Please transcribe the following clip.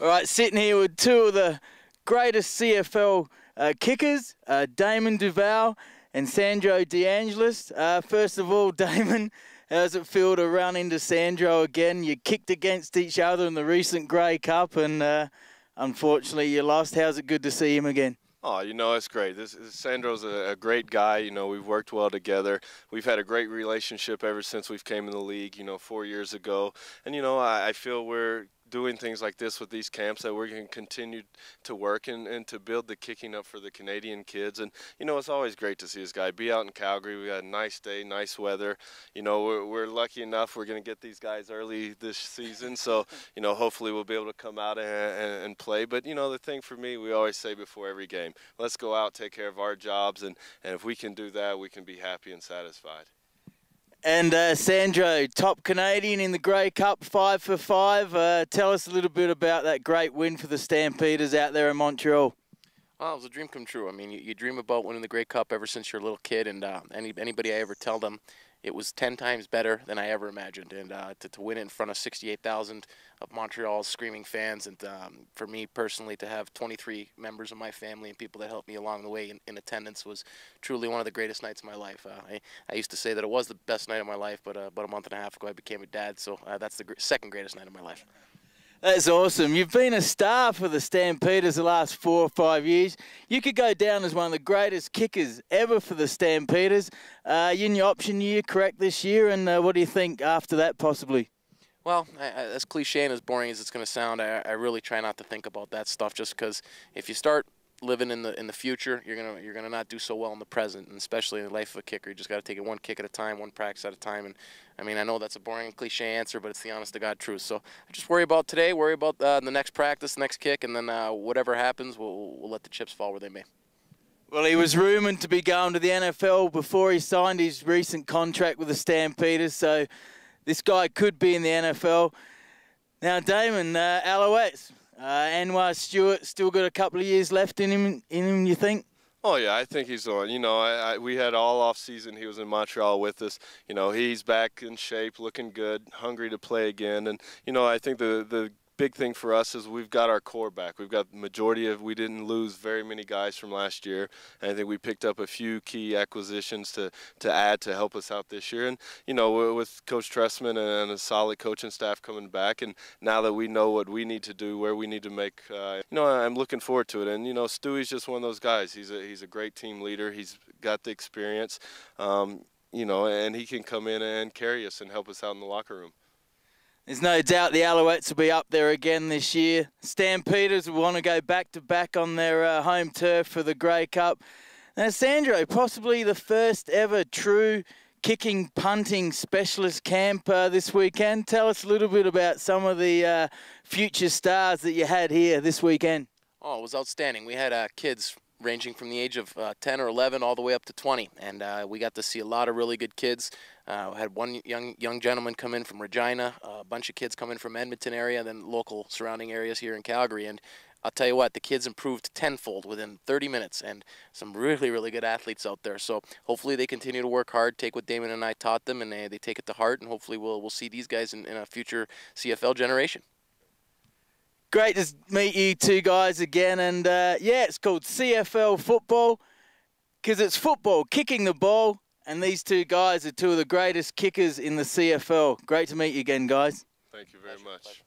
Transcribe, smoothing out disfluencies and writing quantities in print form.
right, sitting here with two of the greatest CFL kickers, Damon Duval and Sandro DeAngelis. First of all, Damon, how does it feel to run into Sandro again? You kicked against each other in the recent Grey Cup and unfortunately you lost. How's it good to see him again? Oh, you know, it's great. Sandro's a great guy. You know, we've worked well together. We've had a great relationship ever since we've came in the league, you know, 4 years ago. And, you know, I feel we're doing things like this with these camps that we're going to continue to work and to build the kicking up for the Canadian kids. And, you know, it's always great to see this guy be out in Calgary. We got a nice day, nice weather. You know, we're lucky enough we're going to get these guys early this season. So, you know, hopefully we'll be able to come out and play. But, you know, the thing for me, we always say before every game, let's go out, take care of our jobs. And if we can do that, we can be happy and satisfied. And Sandro, top Canadian in the Grey Cup, 5 for 5. Tell us a little bit about that great win for the Stampeders out there in Montreal. Well, it was a dream come true. I mean, you dream about winning the Grey Cup ever since you're a little kid, and anybody I ever tell them, it was 10 times better than I ever imagined. And to win it in front of 68,000 of Montreal's screaming fans, and for me personally to have 23 members of my family and people that helped me along the way in attendance was truly one of the greatest nights of my life. I used to say that it was the best night of my life, but about a month and a half ago I became a dad, so that's the second greatest night of my life. That's awesome. You've been a star for the Stampeders the last 4 or 5 years. You could go down as one of the greatest kickers ever for the Stampeders. You're in your option year, correct, this year, and what do you think after that possibly? Well, as cliche and as boring as it's going to sound, I really try not to think about that stuff, just because if you start living in the future, you're gonna not do so well in the present, and especially in the life of a kicker. You just got to take it one kick at a time, one practice at a time. And I mean, I know that's a boring and cliche answer, but it's the honest to God truth. So I just worry about today, worry about the next practice, the next kick, and then whatever happens, we'll let the chips fall where they may. Well, he was rumoured to be going to the NFL before he signed his recent contract with the Stampeders, so this guy could be in the NFL. Now, Damon, Alouettes. Anwar Stewart still got a couple of years left in him, you think? Oh, yeah, I think he's on. You know, we had all off season. He was in Montreal with us. You know, he's back in shape, looking good, hungry to play again. And, you know, I think the big thing for us is we've got our core back. We've got the majority of, we didn't lose very many guys from last year. And I think we picked up a few key acquisitions to add to help us out this year. And, you know, with Coach Tressman and a solid coaching staff coming back, and now that we know what we need to do, where we need to make, you know, I'm looking forward to it. And, you know, Stewie's just one of those guys. He's a great team leader. He's got the experience, you know, and he can come in and carry us and help us out in the locker room. There's no doubt the Alouettes will be up there again this year. Stampeders will want to go back-to-back on their home turf for the Grey Cup. Now, Sandro, possibly the first ever true kicking punting specialist camp this weekend. Tell us a little bit about some of the future stars that you had here this weekend. Oh, it was outstanding. We had kids ranging from the age of 10 or 11 all the way up to 20, and we got to see a lot of really good kids. Had one young gentleman come in from Regina, a bunch of kids come in from Edmonton area, then local surrounding areas here in Calgary, and I'll tell you what, the kids improved tenfold within 30 minutes, and some really, really good athletes out there. So hopefully they continue to work hard, take what Damon and I taught them, and they take it to heart, and hopefully we'll see these guys in a future CFL generation. Great to meet you two guys again, and yeah, it's called CFL football because it's football, kicking the ball, and these two guys are two of the greatest kickers in the CFL. Great to meet you again, guys. Thank you very much.